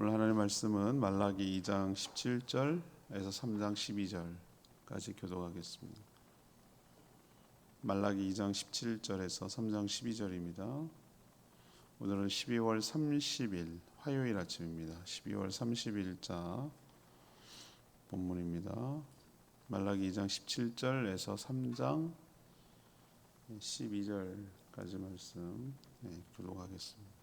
오늘 하나님의 말씀은 말라기 2장 17절에서 3장 12절까지 교독하겠습니다. 말라기 2장 17절에서 3장 12절입니다. 오늘은 12월 30일 화요일 아침입니다. 12월 30일자 본문입니다. 말라기 2장 17절에서 3장 12절까지 말씀 교독하겠습니다.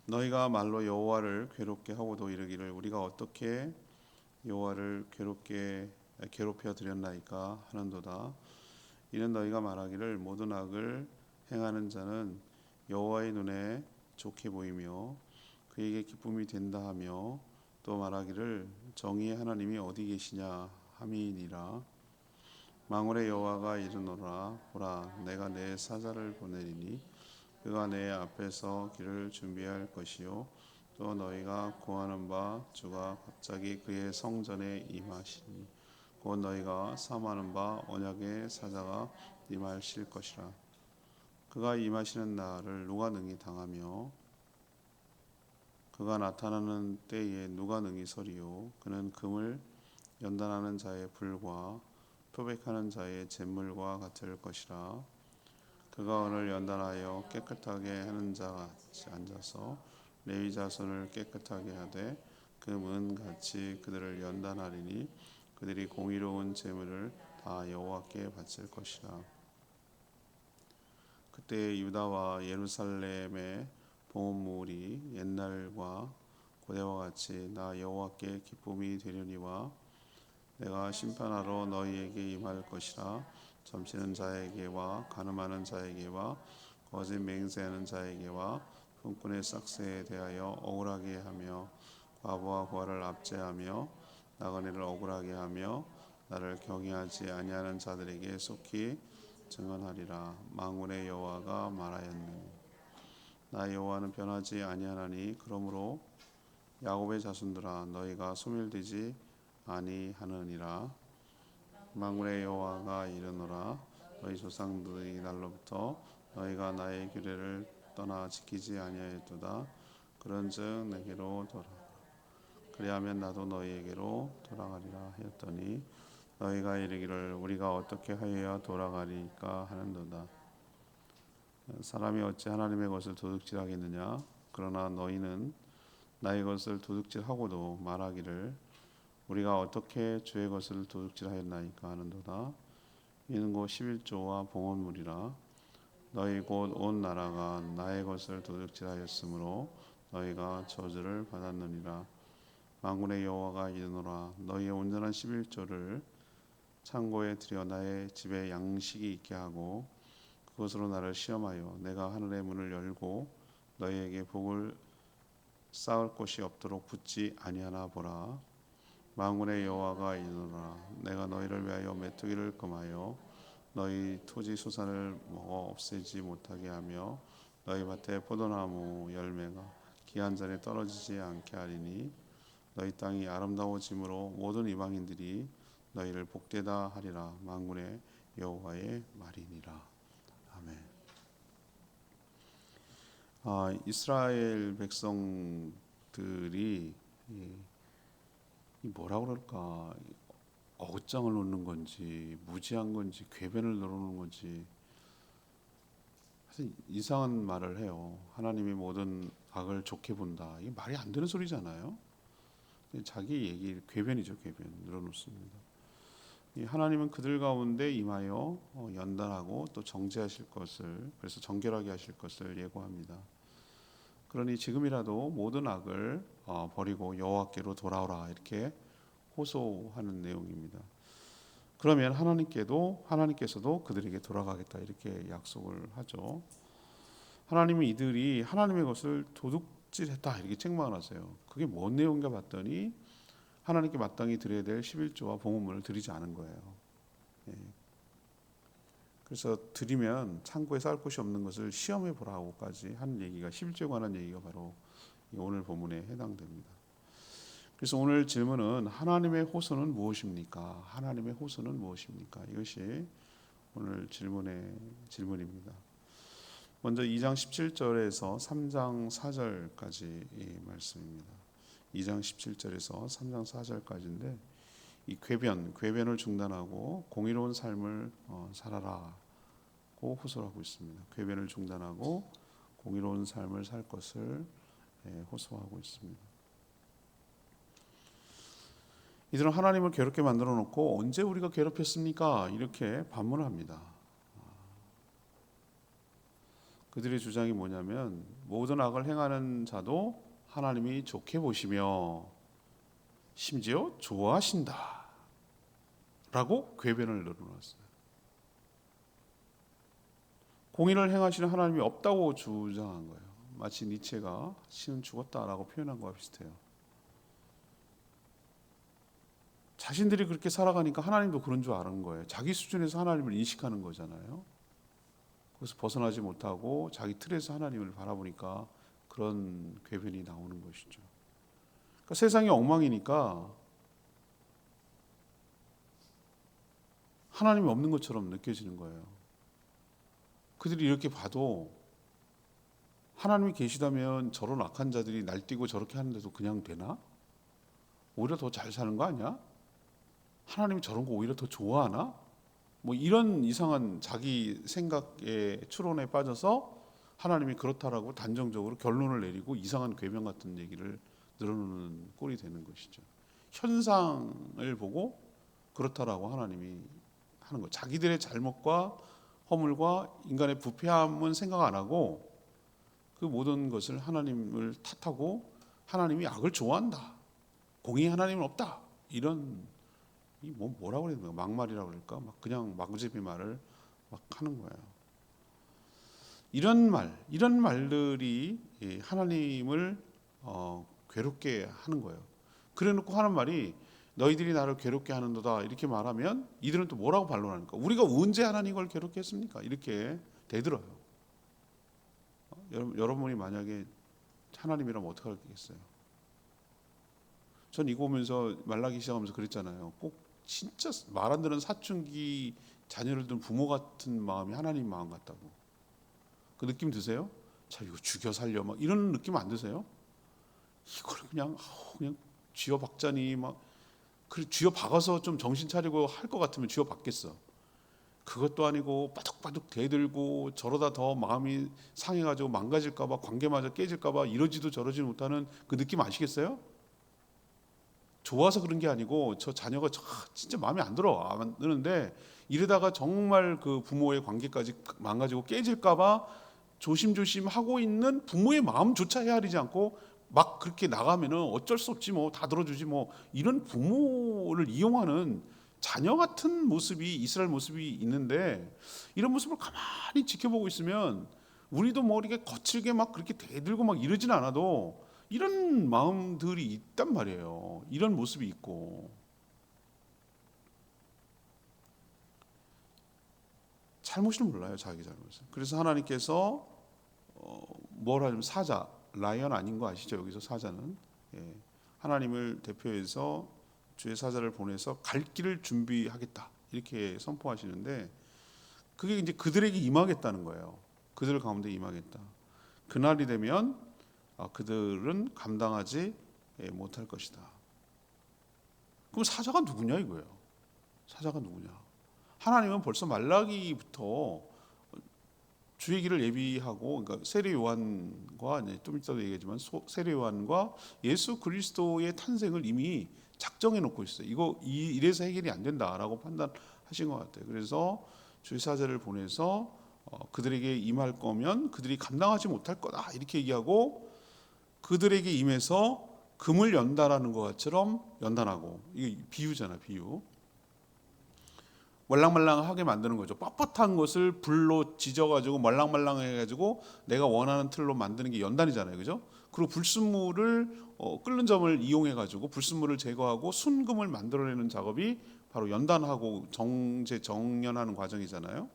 너희가 말로 여호와를 괴롭게 하고도 이르기를 우리가 어떻게 여호와를 괴롭혀 드렸나이까 하는도다. 이는 너희가 말하기를 모든 악을 행하는 자는 여호와의 눈에 좋게 보이며 그에게 기쁨이 된다 하며 또 말하기를 정의의 하나님이 어디 계시냐 함이니라. 만군의 여호와가 이르노라 보라 내가 내 사자를 보내리니 그가 내 앞에서 길을 준비할 것이요 또 너희가 구하는 바 주가 갑자기 그의 성전에 임하시니 곧 너희가 사모하는 바 언약의 사자가 임하실 것이라. 그가 임하시는 날을 누가 능히 당하며 그가 나타나는 때에 누가 능히 서리요. 그는 금을 연단하는 자의 불과 표백하는 자의 잿물과 같을 것이라. 그가 오늘 연단하여 깨끗하게 하는 자같이 앉아서 레위 자손을 깨끗하게 하되 그 문같이 그들을 연단하리니 그들이 공의로운 제물을 다 여호와께 바칠 것이라. 그때 유다와 예루살렘의 봉헌물이 옛날과 고대와 같이 나 여호와께 기쁨이 되려니와 내가 심판하러 너희에게 임할 것이라. 점치는 자에게와 가늠하는 자에게와 거짓 맹세하는 자에게와 품꾼의 싹새에 대하여 억울하게 하며 과부와 고아를 압제하며 나그네를 억울하게 하며 나를 경외하지 아니하는 자들에게 속히 증언하리라. 만군의 여호와가 말하였느니 나 여호와는 변하지 아니하나니 그러므로 야곱의 자손들아 너희가 소멸되지 아니하느니라. 만군의 여호와가 이르노라 너희 조상들의 날로부터 너희가 나의 규례를 떠나 지키지 아니하였도다. 그런즉 내게로 돌아오라. 그리하면 나도 너희에게로 돌아가리라 하였더니 너희가 이르기를 우리가 어떻게 하여야 돌아가리까 하는도다. 사람이 어찌 하나님의 것을 도둑질하겠느냐. 그러나 너희는 나의 것을 도둑질하고도 말하기를 우리가 어떻게 주의 것을 도둑질하였나이까 하는도다. 이는 곧 11조와 봉헌물이라. 너희 곧 온 나라가 나의 것을 도둑질하였으므로 너희가 저주를 받았느니라. 만군의 여호와가 이르노라 너희의 온전한 11조를 창고에 들여 나의 집에 양식이 있게 하고 그것으로 나를 시험하여 내가 하늘의 문을 열고 너희에게 복을 쌓을 곳이 없도록 붙지 아니하나 보라. 만군의 여호와가 이르노라 내가 너희를 위하여 메뚜기를 금하여 너희 토지 소산을 먹어 없애지 못하게 하며 너희 밭에 포도나무 열매가 기한 전에 떨어지지 않게 하리니 너희 땅이 아름다워짐으로 모든 이방인들이 너희를 복되다 하리라. 만군의 여호와의 말이니라. 아멘. 이스라엘 백성들이 뭐라 그럴까 어긋장을 놓는 건지 무지한 건지 궤변을 늘어놓는 건지 하여튼 이상한 말을 해요. 하나님이 모든 악을 좋게 본다. 이게 말이 안 되는 소리잖아요. 자기 얘기 궤변이죠. 궤변 늘어놓습니다. 하나님은 그들 가운데 임하여 연단하고 또 정죄하실 것을 그래서 정결하게 하실 것을 예고합니다. 그러니 지금이라도 모든 악을 버리고 여호와께로 돌아오라 이렇게 호소하는 내용입니다. 그러면 하나님께서도 그들에게 돌아가겠다 이렇게 약속을 하죠. 하나님은 이들이 하나님의 것을 도둑질했다 이렇게 책망을 하세요. 그게 뭔 내용인가 봤더니 하나님께 마땅히 드려야 될 11조와 봉헌물을 드리지 않은 거예요. 그래서 드리면 창고에 쌓을 곳이 없는 것을 시험해 보라고까지 하는 얘기가 11조에 관한 얘기가 바로 오늘 본문에 해당됩니다. 그래서 오늘 질문은 하나님의 호소는 무엇입니까? 하나님의 호소는 무엇입니까? 이것이 오늘 질문입니다. 먼저 2장 17절에서 3장 4절까지 이 말씀입니다. 2장 17절에서 3장 4절까지인데 이 궤변을 중단하고 공의로운 삶을 살아라고 호소하고 있습니다. 궤변을 중단하고 공의로운 삶을 살 것을 호소하고 있습니다. 이들은 하나님을 괴롭게 만들어 놓고 언제 우리가 괴롭혔습니까? 이렇게 반문을 합니다. 그들의 주장이 뭐냐면 모든 악을 행하는 자도 하나님이 좋게 보시며 심지어 좋아하신다 라고 궤변을 늘어놨어요. 공의를 행하시는 하나님이 없다고 주장한 거예요. 마치 니체가 신은 죽었다라고 표현한 것과 비슷해요. 자신들이 그렇게 살아가니까 하나님도 그런 줄 아는 거예요. 자기 수준에서 하나님을 인식하는 거잖아요. 그래서 벗어나지 못하고 자기 틀에서 하나님을 바라보니까 그런 궤변이 나오는 것이죠. 그러니까 세상이 엉망이니까 하나님이 없는 것처럼 느껴지는 거예요. 그들이 이렇게 봐도 하나님이 계시다면 저런 악한 자들이 날뛰고 저렇게 하는데도 그냥 되나? 오히려 더 잘 사는 거 아니야? 하나님이 저런 거 오히려 더 좋아하나? 뭐 이런 이상한 자기 생각의 추론에 빠져서 하나님이 그렇다라고 단정적으로 결론을 내리고 이상한 궤변 같은 얘기를 늘어놓는 꼴이 되는 것이죠. 현상을 보고 그렇다라고 하나님이 하는 거. 자기들의 잘못과 허물과 인간의 부패함은 생각 안 하고 그 모든 것을 하나님을 탓하고 하나님이 악을 좋아한다. 공의 하나님은 없다. 이런 뭐라고 그래야 되나? 막말이라고 그럴까? 막 그냥 마구잡이 말을 막 하는 거예요. 이런 말들이 하나님을 괴롭게 하는 거예요. 그래놓고 하는 말이 너희들이 나를 괴롭게 하는도다 이렇게 말하면 이들은 또 뭐라고 반론하니까 우리가 언제 하나님을 괴롭게 했습니까? 이렇게 대들어요. 여러분이 만약에 하나님이라면 어떻게 하겠어요? 전 이거 보면서 말라기 시작하면서 그랬잖아요. 꼭 진짜 말 안 듣는 사춘기 자녀를 둔 부모 같은 마음이 하나님 마음 같다고. 그 느낌 드세요? 자 이거 죽여 살려 막 이런 느낌 안 드세요? 이걸 그냥 쥐어 박자니 막 그래 쥐어 박아서 좀 정신 차리고 할 것 같으면 쥐어 박겠어. 그것도 아니고 바둑바둑 대들고 저러다 더 마음이 상해가지고 망가질까봐 관계마저 깨질까봐 이러지도 저러지 못하는 그 느낌 아시겠어요? 좋아서 그런 게 아니고 저 자녀가 진짜 마음에 안 들어 안 드는데 이러다가 정말 그 부모의 관계까지 망가지고 깨질까봐 조심조심 하고 있는 부모의 마음조차 헤아리지 않고 막 그렇게 나가면은 어쩔 수 없지 뭐 다 들어주지 뭐 이런 부모를 이용하는 자녀 같은 모습이 이스라엘 모습이 있는데 이런 모습을 가만히 지켜보고 있으면 우리도 뭐 이렇게 거칠게 막 그렇게 대들고 막 이러진 않아도 이런 마음들이 있단 말이에요. 이런 모습이 있고 잘못을 몰라요. 자기 잘못을. 그래서 하나님께서 뭐라 하면 사자 라이언 아닌 거 아시죠? 여기서 사자는 하나님을 대표해서 주의 사자를 보내서 갈 길을 준비하겠다 이렇게 선포하시는데 그게 이제 그들에게 임하겠다는 거예요. 그들 가운데 임하겠다. 그날이 되면 그들은 감당하지 못할 것이다. 그럼 사자가 누구냐 이거예요. 사자가 누구냐? 하나님은 벌써 말라기부터 주의 길을 예비하고 그러니까 세례 요한과 좀 이따도 얘기하지만 세례 요한과 예수 그리스도의 탄생을 이미 작정해 놓고 있어요. 이래서 해결이 안 된다라고 판단하신 것 같아요. 그래서 주의 사자를 보내서 그들에게 임할 거면 그들이 감당하지 못할 거다 이렇게 얘기하고 그들에게 임해서 금을 연다라는 것처럼 연단하고 이게 비유잖아 비유. 말랑말랑하게 만드는 거죠. 뻣뻣한 것을 불로 지져가지고 말랑말랑해가지고 내가 원하는 틀로 만드는 게 연단이잖아요, 그죠? 그리고 불순물을 끓는 점을 이용해가지고 불순물을 제거하고 순금을 만들어내는 작업이 바로 연단하고 정연하는 과정이잖아요.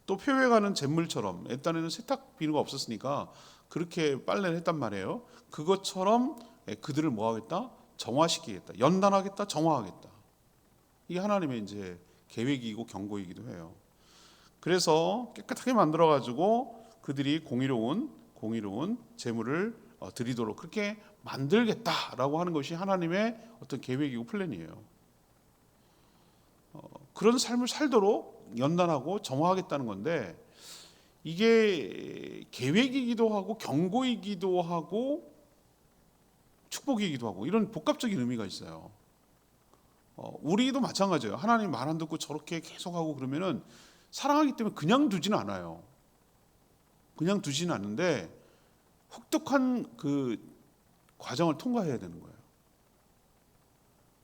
또 표회가는 잿물처럼 옛날에는 세탁 비누가 없었으니까 그렇게 빨래를 했단 말이에요. 그것처럼 그들을 뭐하겠다? 정화시키겠다. 연단하겠다. 정화하겠다. 이게 하나님의 이제 계획이고 경고이기도 해요. 그래서 깨끗하게 만들어가지고 그들이 공의로운 재물을 드리도록 그렇게 만들겠다라고 하는 것이 하나님의 어떤 계획이고 플랜이에요. 그런 삶을 살도록 연단하고 정화하겠다는 건데, 이게 계획이기도 하고 경고이기도 하고 축복이기도 하고 이런 복합적인 의미가 있어요. 우리도 마찬가지예요. 하나님 말 안 듣고 저렇게 계속하고 그러면은 사랑하기 때문에 그냥 두지는 않아요. 그냥 두지는 않는데 혹독한 그 과정을 통과해야 되는 거예요.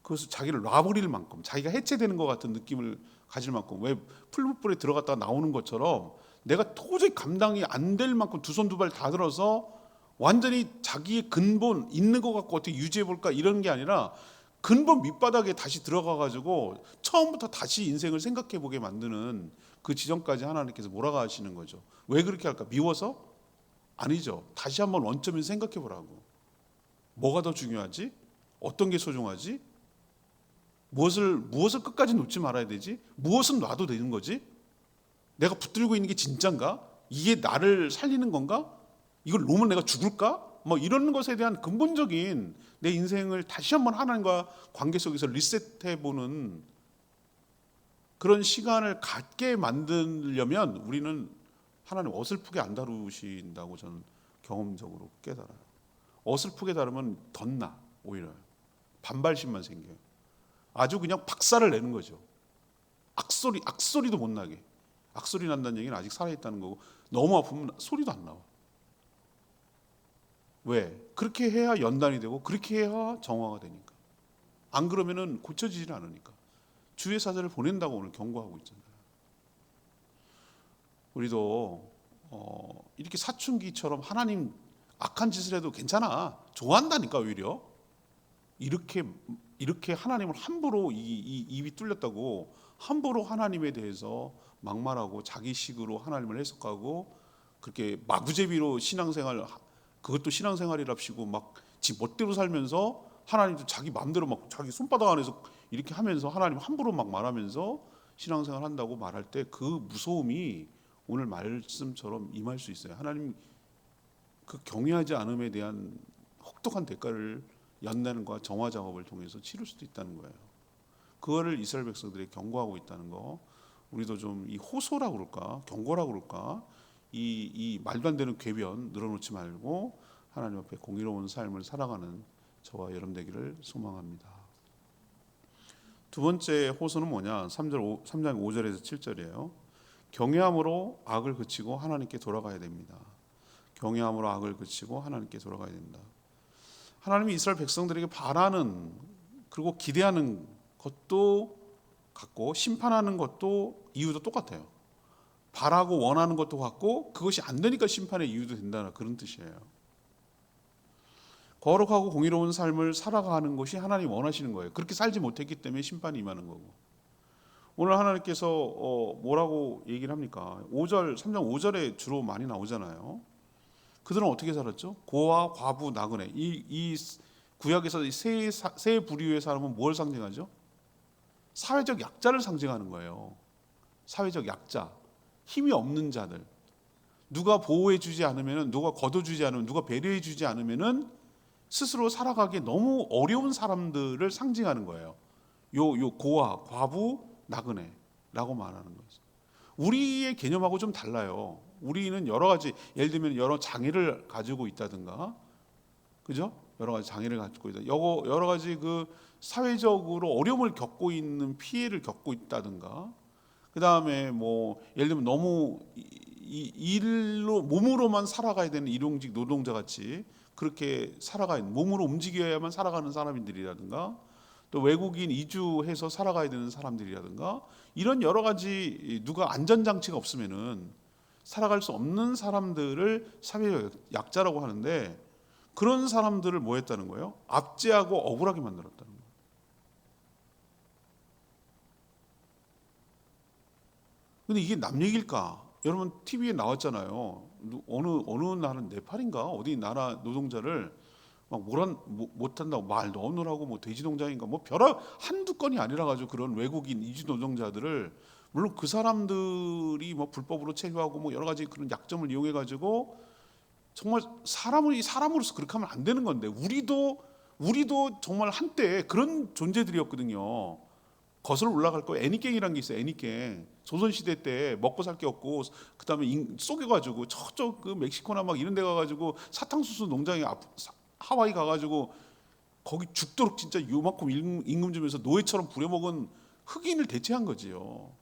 그것을 자기를 놔버릴 만큼, 자기가 해체되는 것 같은 느낌을 가질 만큼, 왜 풀무불에 들어갔다가 나오는 것처럼 내가 도저히 감당이 안 될 만큼 두 손 두 발 다 들어서 완전히 자기의 근본 있는 것 같고 어떻게 유지해 볼까 이런 게 아니라 근본 밑바닥에 다시 들어가 가지고 처음부터 다시 인생을 생각해 보게 만드는 그 지점까지 하나님께서 몰아가시는 거죠. 왜 그렇게 할까? 미워서? 아니죠. 다시 한번 원점에서 생각해 보라고. 뭐가 더 중요하지? 어떤 게 소중하지? 무엇을 끝까지 놓지 말아야 되지? 무엇은 놔도 되는 거지? 내가 붙들고 있는 게 진짠가? 이게 나를 살리는 건가? 이걸 놓으면 내가 죽을까? 뭐 이런 것에 대한 근본적인 내 인생을 다시 한번 하나님과 관계 속에서 리셋해보는 그런 시간을 갖게 만들려면 우리는 하나님 어설프게 안 다루신다고 저는 경험적으로 깨달아요. 어설프게 다루면 덧나 오히려 반발심만 생겨요. 아주 그냥 박살을 내는 거죠. 악소리도 못 나게. 악소리 난다는 얘기는 아직 살아있다는 거고, 너무 아프면 소리도 안 나와. 왜? 그렇게 해야 연단이 되고 그렇게 해야 정화가 되니까. 안 그러면은 고쳐지질 않으니까. 주의 사자를 보낸다고 오늘 경고하고 있잖아요. 우리도 이렇게 사춘기처럼 하나님 악한 짓을 해도 괜찮아. 좋아한다니까 오히려. 이렇게 하나님을 함부로 입이 뚫렸다고 함부로 하나님에 대해서 막말하고 자기식으로 하나님을 해석하고 그렇게 마구제비로 신앙생활, 그것도 신앙생활이랍시고 막 지 멋대로 살면서 하나님도 자기 마음대로 막 자기 손바닥 안에서 이렇게 하면서 하나님 함부로 막 말하면서 신앙생활 한다고 말할 때 그 무서움이 오늘 말씀처럼 임할 수 있어요. 하나님 그 경외하지 않음에 대한 혹독한 대가를 연단과 정화 작업을 통해서 치를 수도 있다는 거예요. 그거를 이스라엘 백성들이 경고하고 있다는 거. 우리도 좀 이 호소라고 그럴까, 경고라고 그럴까, 이 말도 안 되는 궤변 늘어놓지 말고 하나님 앞에 공의로운 삶을 살아가는 저와 여러분 되기를 소망합니다. 두 번째 호소는 뭐냐? 3장 5절에서 7절이에요. 경외함으로 악을 그치고 하나님께 돌아가야 됩니다. 경외함으로 악을 그치고 하나님께 돌아가야 된다. 하나님이 이스라엘 백성들에게 바라는 그리고 기대하는 것도 같고 심판하는 것도 이유도 똑같아요. 바라고 원하는 것도 같고 그것이 안 되니까 심판의 이유도 된다는 그런 뜻이에요. 거룩하고 공의로운 삶을 살아가는 것이 하나님 원하시는 거예요. 그렇게 살지 못했기 때문에 심판이 임하는 거고. 오늘 하나님께서 뭐라고 얘기를 합니까? 3장 5절에 주로 많이 나오잖아요. 그들은 어떻게 살았죠? 고아, 과부, 나그네. 이 구약에서 세 부류의 사람은 뭘 상징하죠? 사회적 약자를 상징하는 거예요. 사회적 약자, 힘이 없는 자들. 누가 보호해주지 않으면, 누가 걷어주지 않으면, 누가 배려해주지 않으면 스스로 살아가기 너무 어려운 사람들을 상징하는 거예요. 요 고아, 과부, 나그네라고 말하는 거죠. 우리의 개념하고 좀 달라요. 우리는 여러 가지, 예를 들면 여러 장애를 가지고 있다든가, 그죠? 여러 가지 장애를 가지고 있다. 여러 가지 그 사회적으로 어려움을 겪고 있는 피해를 겪고 있다든가, 그 다음에 뭐 예를 들면 너무 일로 몸으로만 살아가야 되는 일용직 노동자 같이 그렇게 살아가야 몸으로 움직여야만 살아가는 사람들이라든가, 또 외국인 이주해서 살아가야 되는 사람들이라든가, 이런 여러 가지 누가 안전장치가 없으면은 살아갈 수 없는 사람들을 사회적 약자라고 하는데, 그런 사람들을 뭐 했다는 거예요? 압제하고 억울하게 만들었다는 거예요. 근데 이게 남 얘기일까? 여러분 TV에 나왔잖아요. 어느 나라는 네팔인가 어디 나라 노동자를 막 못한다고 말 넣으라고 뭐 돼지 농장인가 뭐 별아 한두 건이 아니라 가지고 그런 외국인 이주 노동자들을 물론 그 사람들이 뭐 불법으로 체류하고 뭐 여러 가지 그런 약점을 이용해 가지고 정말 사람으로서 그렇게 하면 안 되는 건데, 우리도 정말 한때 그런 존재들이었거든요. 거슬러 올라갈 거 애니깽이라는 게 있어요. 애니깽. 조선시대 때 먹고 살 게 없고 그다음에 쏘겨가지고 저쪽 그 멕시코나 막 이런 데 가가지고 사탕수수 농장에 하와이 가가지고 거기 죽도록 진짜 요만큼 임금 주면서 노예처럼 부려먹은 흑인을 대체한 거지요.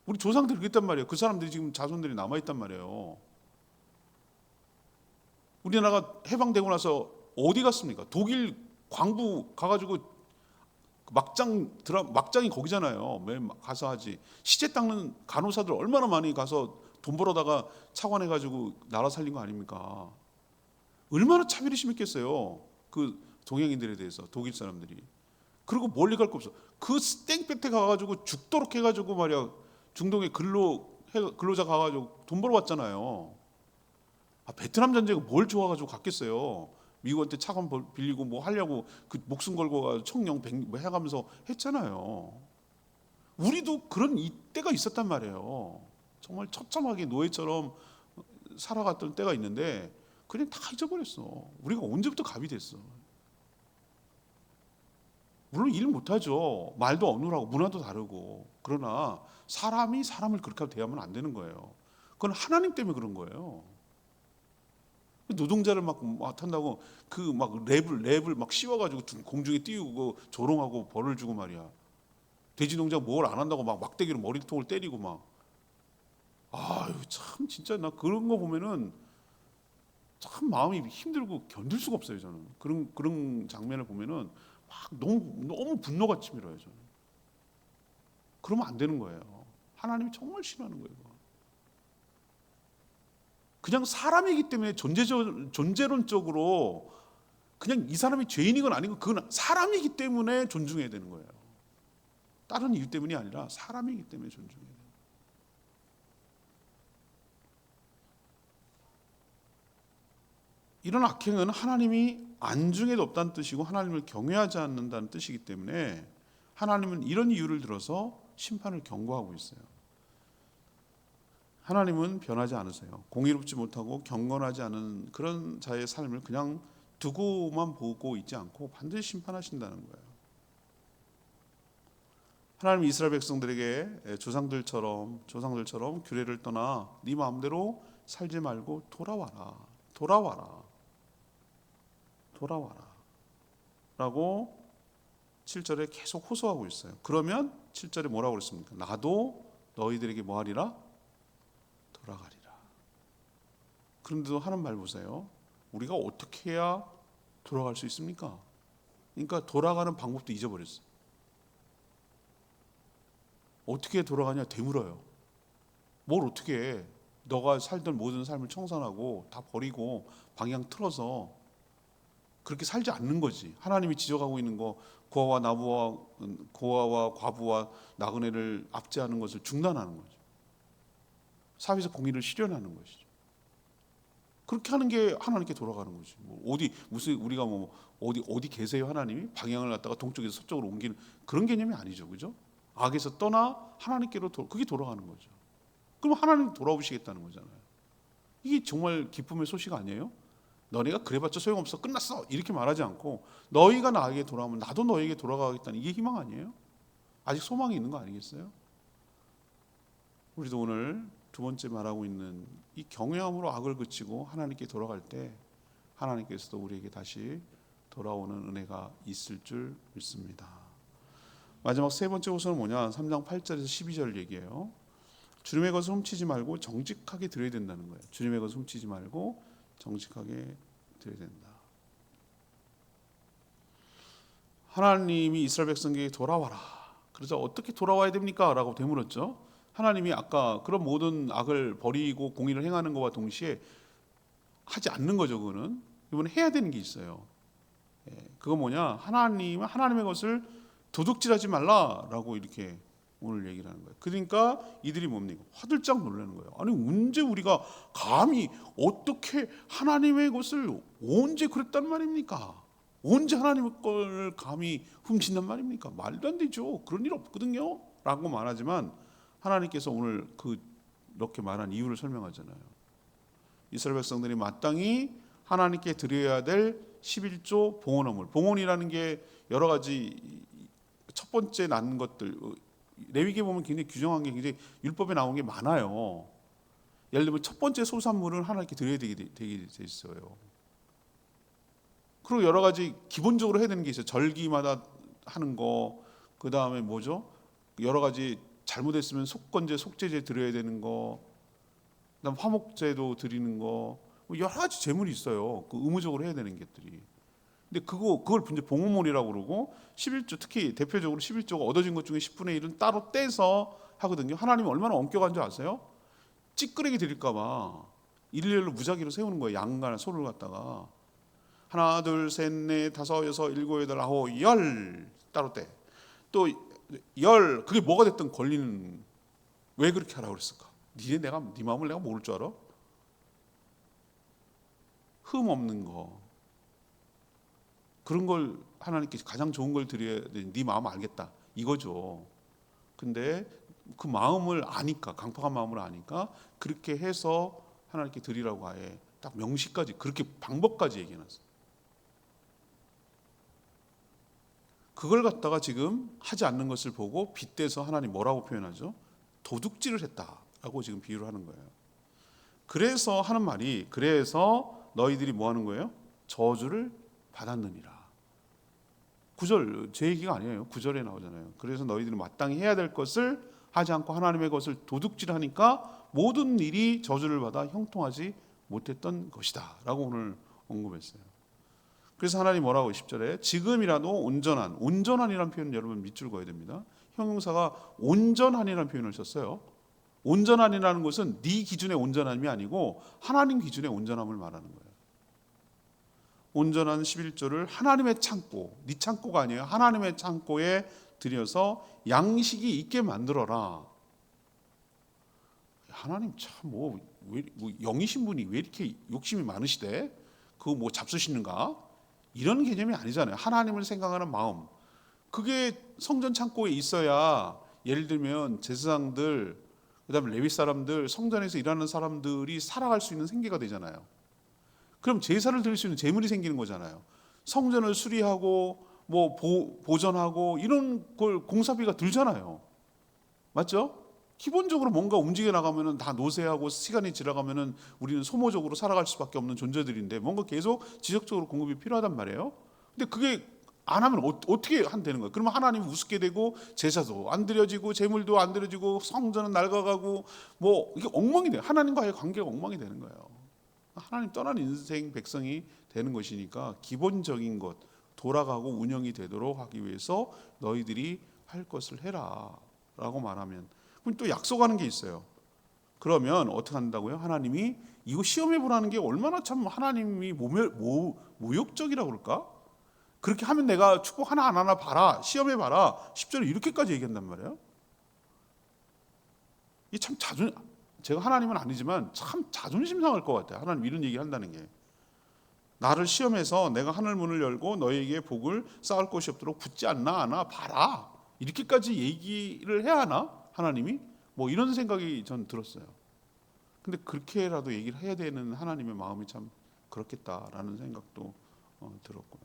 우리 조상들이 그랬단 말이에요. 그 사람들이 지금 자손들이 남아있단 말이에요. 우리나라가 해방되고 나서 어디 갔습니까? 독일 광부 가가지고 막장이 거기잖아요. 맨 가서 하지. 시체 닦는 간호사들 얼마나 많이 가서 돈 벌어다가 차관해가지고 나라 살린 거 아닙니까? 얼마나 차별이 심했겠어요. 그 동양인들에 대해서 독일 사람들이. 그리고 멀리 갈 거 없어. 그 땡볕에 가가지고 죽도록 해가지고 말이야. 중동에 근로자 가가지고 돈 벌어왔잖아요. 베트남 전쟁은 뭘 좋아가지고 갔겠어요. 미국한테 차관 빌리고 뭐 하려고 그 목숨 걸고 청령 뭐 해가면서 했잖아요. 우리도 그런 이때가 있었단 말이에요. 정말 처참하게 노예처럼 살아갔던 때가 있는데 그냥 다 잊어버렸어. 우리가 언제부터 갑이 됐어. 물론 일 못하죠. 말도 어눌하고 문화도 다르고. 그러나 사람이 사람을 그렇게 대하면 안 되는 거예요. 그건 하나님 때문에 그런 거예요. 노동자를 막 탄다고 그 막 랩을 막 씌워가지고 공중에 띄우고 조롱하고 벌을 주고 말이야. 돼지 농장 뭘 안 한다고 막 막대기로 머리통을 때리고 막. 아유 참 진짜 나 그런 거 보면은 참 마음이 힘들고 견딜 수가 없어요. 저는 그런 장면을 보면은 막 너무 분노가 치밀어요. 저는. 그러면 안 되는 거예요. 하나님이 정말 싫어하는 거예요. 그냥 사람이기 때문에 존재론적으로 그냥 이 사람이 죄인이건 아니건 그건 사람이기 때문에 존중해야 되는 거예요. 다른 이유 때문이 아니라 사람이기 때문에 존중해야 돼요. 이런 악행은 하나님이 안중에도 없다는 뜻이고 하나님을 경외하지 않는다는 뜻이기 때문에 하나님은 이런 이유를 들어서 심판을 경고하고 있어요. 하나님은 변하지 않으세요. 공의롭지 못하고 경건하지 않은 그런 자의 삶을 그냥 두고만 보고 있지 않고 반드시 심판하신다는 거예요. 하나님 이스라엘 백성들에게 조상들처럼 규례를 떠나 네 마음대로 살지 말고 돌아와라 라고 7절에 계속 호소하고 있어요. 그러면 7절에 뭐라고 그랬습니까? 나도 너희들에게 뭐하리라? 돌아가리라. 그런데도 하는 말 보세요. 우리가 어떻게 해야 돌아갈 수 있습니까? 그러니까 돌아가는 방법도 잊어버렸어요. 어떻게 돌아가냐 되물어요. 뭘 어떻게 해? 너가 살던 모든 삶을 청산하고 다 버리고 방향 틀어서 그렇게 살지 않는 거지. 하나님이 지적하고 있는 거 고아와 과부와 나그네를 압제하는 것을 중단하는 거죠. 사회에서 공의를 실현하는 것이죠. 그렇게 하는 게 하나님께 돌아가는 거지. 우리가 어디 계세요 하나님이 방향을 갖다가 동쪽에서 서쪽으로 옮기는 그런 개념이 아니죠, 그죠? 악에서 떠나 하나님께로 그게 돌아가는 거죠. 그럼 하나님 돌아오시겠다는 거잖아요. 이게 정말 기쁨의 소식 아니에요? 너네가 그래봤자 소용없어 끝났어 이렇게 말하지 않고 너희가 나에게 돌아오면 나도 너에게 돌아가겠다는 이게 희망 아니에요? 아직 소망이 있는 거 아니겠어요? 우리도 오늘 두 번째 말하고 있는 이 경외함으로 악을 그치고 하나님께 돌아갈 때 하나님께서도 우리에게 다시 돌아오는 은혜가 있을 줄 믿습니다. 마지막 세 번째 호소는 뭐냐? 3장 8절에서 12절 얘기예요. 주님의 것을 훔치지 말고 정직하게 드려야 된다는 거예요. 주님의 것을 훔치지 말고 정직하게 드려야 된다. 하나님이 이스라엘 백성에게 돌아와라. 그래서 어떻게 돌아와야 됩니까? 라고 되물었죠. 하나님이 아까 그런 모든 악을 버리고 공의를 행하는 것과 동시에 하지 않는 거죠. 그거는 이번에 해야 되는 게 있어요. 그거 뭐냐? 하나님은 하나님의 것을 도둑질하지 말라라고 이렇게 오늘 얘기를 하는 거예요. 그러니까 이들이 뭡니까? 화들짝 놀라는 거예요. 아니 언제 우리가 감히 어떻게 하나님의 것을 언제 그랬단 말입니까? 언제 하나님의 걸 감히 훔친단 말입니까? 말도 안 되죠. 그런 일 없거든요. 라고 말하지만 하나님께서 오늘 이렇게 말한 이유를 설명하잖아요. 이스라엘 백성들이 마땅히 하나님께 드려야 될 11조 봉헌헌물. 봉헌이라는 게 여러 가지 첫 번째 난 것들, 레위기에 보면 굉장히 규정한 게 굉장히 율법에 나온 게 많아요. 예를 들면 첫 번째 소산물은 하나님께 드려야 되게 돼 있어요. 그리고 여러 가지 기본적으로 해야 되는 게 있어요. 절기마다 하는 거, 그 다음에 뭐죠? 여러 가지 잘못했으면 속건제, 속죄제 드려야 되는 거, 그다음 화목제도 드리는 거, 여러 가지 제물이 있어요. 의무적으로 해야 되는 것들이. 근데 그걸 이제 봉헌물이라고 그러고 11조, 특히 대표적으로 11조가 얻어진 것 중에 10분의 1은 따로 떼서 하거든요. 하나님이 얼마나 엄격한 줄 아세요? 찌끄레기 드릴까 봐 일일로 무작위로 세우는 거예요. 양과 소를 갖다가 하나, 둘, 셋, 넷, 다섯, 여섯, 일곱, 여덟, 아홉, 열 따로 떼. 또 열, 그게 뭐가 됐든 권리는 왜 그렇게 하라고 그랬을까? 네 마음을 내가 모를 줄 알아? 흠 없는 거, 그런 걸 하나님께 가장 좋은 걸 드려야 돼. 네 마음 알겠다 이거죠. 근데 그 마음을 아니까, 강팍한 마음을 아니까 그렇게 해서 하나님께 드리라고 아예 딱 명시까지, 그렇게 방법까지 얘기해놨어요. 그걸 갖다가 지금 하지 않는 것을 보고 빗대서 하나님 뭐라고 표현하죠? 도둑질을 했다라고 지금 비유를 하는 거예요. 그래서 하는 말이, 그래서 너희들이 뭐 하는 거예요? 저주를 받았느니라. 9절, 제 얘기가 아니에요. 9절에 나오잖아요. 그래서 너희들이 마땅히 해야 될 것을 하지 않고 하나님의 것을 도둑질하니까 모든 일이 저주를 받아 형통하지 못했던 것이다 라고 오늘 언급했어요. 그래서 하나님 뭐라고 10절에 지금이라도 온전한이라는 표현은 여러분 밑줄 그어야 됩니다. 형용사가 온전한이라는 표현을 썼어요. 온전한이라는 것은 네 기준의 온전함이 아니고 하나님 기준의 온전함을 말하는 거예요. 온전한 11조를 하나님의 창고, 네 창고가 아니에요. 하나님의 창고에 들여서 양식이 있게 만들어라. 하나님 참 영이신 분이 왜 이렇게 욕심이 많으시대? 그거 뭐 잡수시는가? 이런 개념이 아니잖아요. 하나님을 생각하는 마음, 그게 성전 창고에 있어야, 예를 들면 제사장들, 그다음에 레위 사람들, 성전에서 일하는 사람들이 살아갈 수 있는 생계가 되잖아요. 그럼 제사를 드릴 수 있는 재물이 생기는 거잖아요. 성전을 수리하고 뭐 보전하고 이런 걸 공사비가 들잖아요. 맞죠? 기본적으로 뭔가 움직여 나가면은 다 노쇠하고 시간이 지나가면은 우리는 소모적으로 살아갈 수밖에 없는 존재들인데 뭔가 계속 지속적으로 공급이 필요하단 말이에요. 근데 그게 안 하면 어떻게 되는 거예요? 그러면 하나님이 우습게 되고 제사도 안 드려지고 재물도 안 드려지고 성전은 낡아가고 뭐 이게 엉망이 돼요. 하나님과의 관계가 엉망이 되는 거예요. 하나님 떠난 인생 백성이 되는 것이니까 기본적인 것 돌아가고 운영이 되도록 하기 위해서 너희들이 할 것을 해라 라고 말하면, 그럼 또 약속하는 게 있어요. 그러면 어떻게 한다고요? 하나님이 이거 시험해 보라는 게 얼마나 참 하나님이 모욕적이라고 그럴까? 그렇게 하면 내가 축복 하나 안 하나 봐라, 시험해 봐라, 10절에 이렇게까지 얘기한단 말이에요. 이 참 제가 하나님은 아니지만 참 자존심 상할 것 같아요. 하나님 이런 얘기 한다는 게. 나를 시험해서 내가 하늘 문을 열고 너에게 복을 쌓을 것이 없도록 붙지 않나 하나 봐라, 이렇게까지 얘기를 해야 하나? 하나님이? 뭐 이런 생각이 전 들었어요. 근데 그렇게라도 얘기를 해야 되는 하나님의 마음이 참 그렇겠다라는 생각도 들었고요.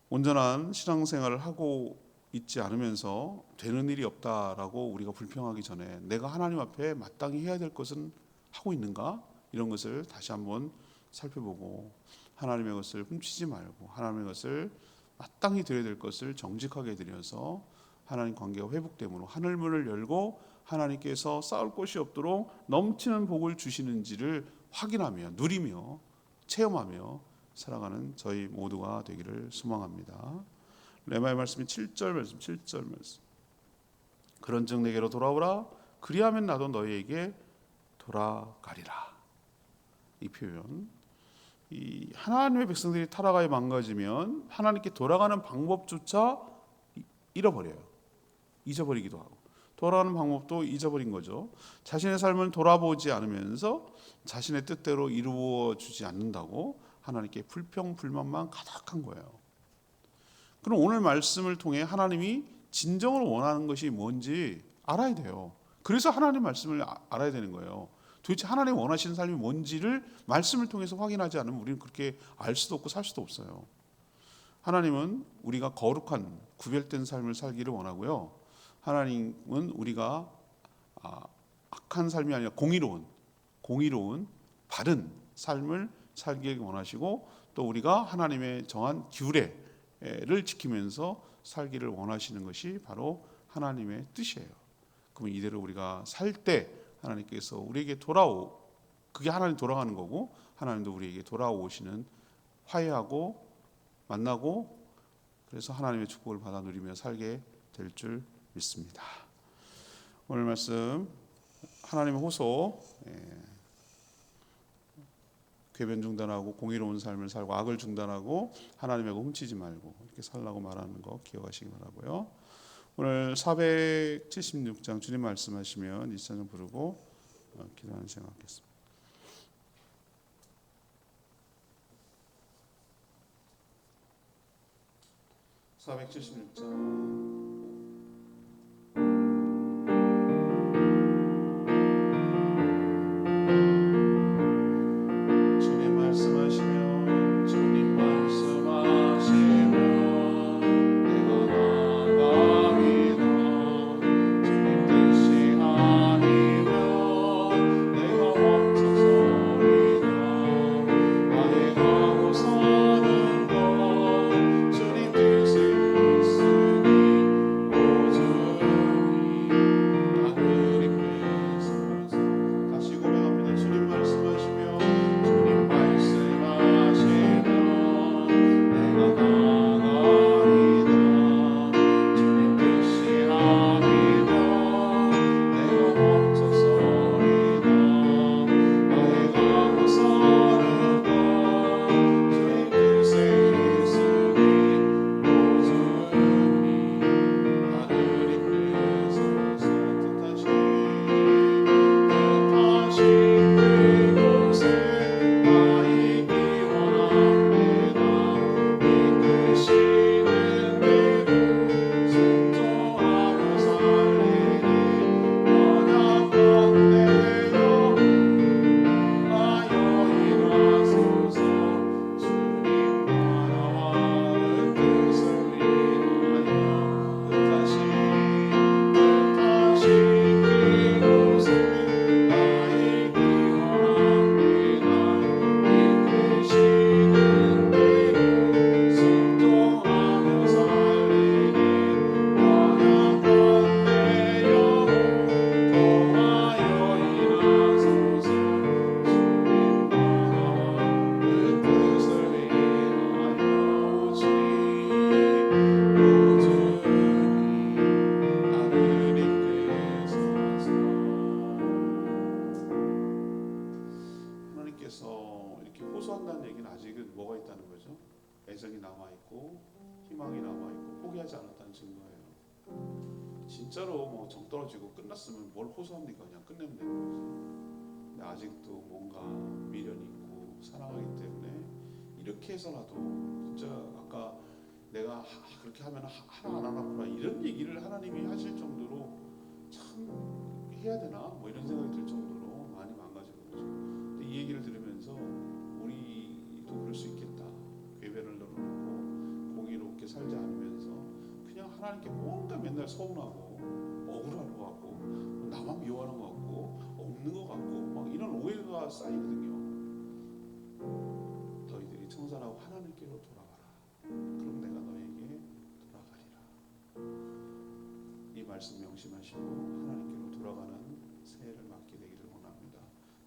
온전한 신앙생활을 하고 있지 않으면서 되는 일이 없다라고 우리가 불평하기 전에 내가 하나님 앞에 마땅히 해야 될 것은 하고 있는가? 이런 것을 다시 한번 살펴보고 하나님의 것을 훔치지 말고 하나님의 것을 마땅히 드려야 될 것을 정직하게 드려서 하나님 관계가 회복됨으로 하늘문을 열고 하나님께서 쌓을 곳이 없도록 넘치는 복을 주시는지를 확인하며 누리며 체험하며 살아가는 저희 모두가 되기를 소망합니다. 레마의 말씀이 7절 말씀. 그런즉 내게로 돌아오라, 그리하면 나도 너희에게 돌아가리라. 이 표현, 이 하나님의 백성들이 타락하여 망가지면 하나님께 돌아가는 방법조차 잃어버려요. 잊어버리기도 하고 돌아가는 방법도 잊어버린 거죠. 자신의 삶을 돌아보지 않으면서 자신의 뜻대로 이루어 주지 않는다고 하나님께 불평 불만만 가득한 거예요. 그럼 오늘 말씀을 통해 하나님이 진정으로 원하는 것이 뭔지 알아야 돼요. 그래서 하나님 말씀을 알아야 되는 거예요. 도대체 하나님 원하시는 삶이 뭔지를 말씀을 통해서 확인하지 않으면 우리는 그렇게 알 수도 없고 살 수도 없어요. 하나님은 우리가 거룩한 구별된 삶을 살기를 원하고요. 하나님은 우리가 악한 삶이 아니라 공의로운 바른 삶을 살기를 원하시고, 또 우리가 하나님의 정한 규례를 지키면서 살기를 원하시는 것이 바로 하나님의 뜻이에요. 그럼 이대로 우리가 살 때 하나님께서 우리에게 그게 하나님 돌아가는 거고, 하나님도 우리에게 돌아오시는, 화해하고 만나고, 그래서 하나님의 축복을 받아 누리며 살게 될 줄 믿습니다. 오늘 말씀 하나님의 호소, 궤변 중단하고 공의로운 삶을 살고 악을 중단하고 하나님의 거 훔치지 말고 이렇게 살라고 말하는 거 기억하시기 바라고요. 오늘 476장 주님 말씀하시면 이 찬양 부르고 기도하는 시간 갖겠습니다. 476장 애정이 남아있고 희망이 남아있고 포기하지 않았다는 증거예요. 진짜로 뭐 정 떨어지고 끝났으면 뭘 호소합니까? 그냥 끝내면 되는 거죠. 근데 아직도 뭔가 미련이 있고 사랑하기 때문에 이렇게 해서라도 진짜 아까 내가 그렇게 하면 하나 안 하나구나 이런 얘기를 하나님이 하실 정도로 참 해야 되나 뭐 이런 생각이 들 정도로 많이 망가지거든요. 근데 이 얘기를 들으면서 우리도 그럴 수 있겠다. 궤변을 늘어놓고 공의롭게 살지 않으면서 그냥 하나님께 뭔가 맨날 서운하고 억울한 것 같고 나만 미워하는 것 같고 없는 것 같고 막 이런 오해가 쌓이거든요. 너희들이 청산하고 하나님께로 돌아가라. 그럼 내가 너에게 돌아가리라. 이 말씀 명심하시고 하나님께로 돌아가는 새해를 맞게 되기를 원합니다.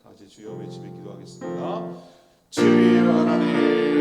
다 같이 주여 외치며 기도하겠습니다. 주여 하나님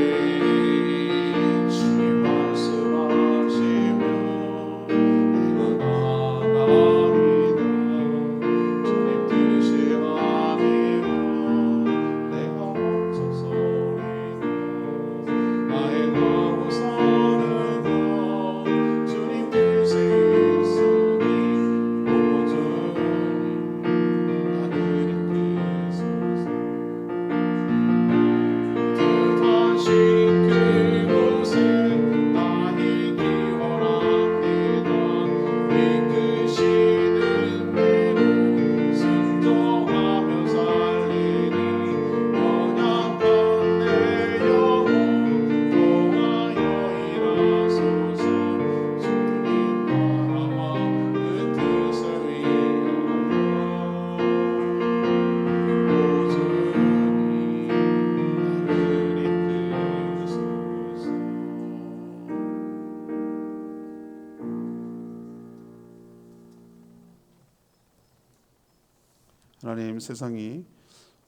하나님, 세상이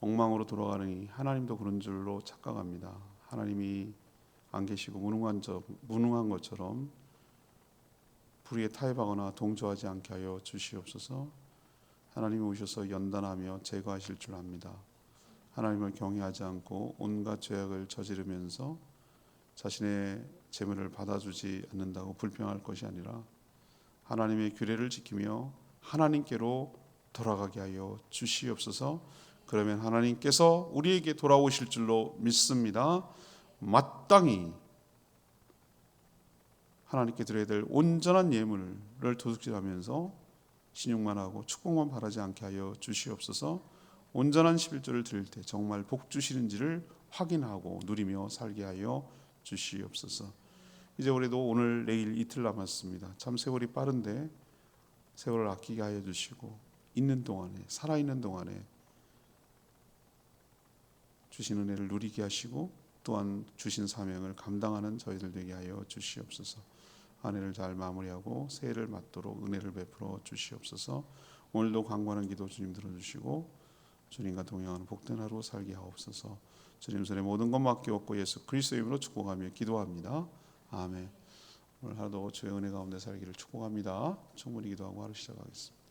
엉망으로 돌아가니 하나님도 그런 줄로 착각합니다. 하나님이 안 계시고 무능한 것처럼 불의에 타협하거나 동조하지 않게 하여 주시옵소서. 하나님이 오셔서 연단하며 제거하실 줄 압니다. 하나님을 경외하지 않고 온갖 죄악을 저지르면서 자신의 재물을 받아주지 않는다고 불평할 것이 아니라 하나님의 규례를 지키며 하나님께로 돌아가게 하여 주시옵소서. 그러면 하나님께서 우리에게 돌아오실 줄로 믿습니다. 마땅히 하나님께 드려야 될 온전한 예물을 도둑질하면서 신용만 하고 축복만 바라지 않게 하여 주시옵소서. 온전한 11조를 드릴 때 정말 복 주시는지를 확인하고 누리며 살게 하여 주시옵소서. 이제 우리도 오늘 내일 이틀 남았습니다. 참 세월이 빠른데 세월을 아끼게 하여 주시고 있는 동안에, 살아있는 동안에 주신 은혜를 누리게 하시고 또한 주신 사명을 감당하는 저희들 되게 하여 주시옵소서. 한 해를 잘 마무리하고 새해를 맞도록 은혜를 베풀어 주시옵소서. 오늘도 간구하는 기도 주님 들어주시고 주님과 동행하는 복된 하루 살게 하옵소서. 주님 손에 모든 것 맡기옵고 예수 그리스도의 이름으로 축복하며 기도합니다. 아멘. 오늘 하루도 주의 은혜 가운데 살기를 축복합니다. 충분히 기도하고 하루 시작하겠습니다.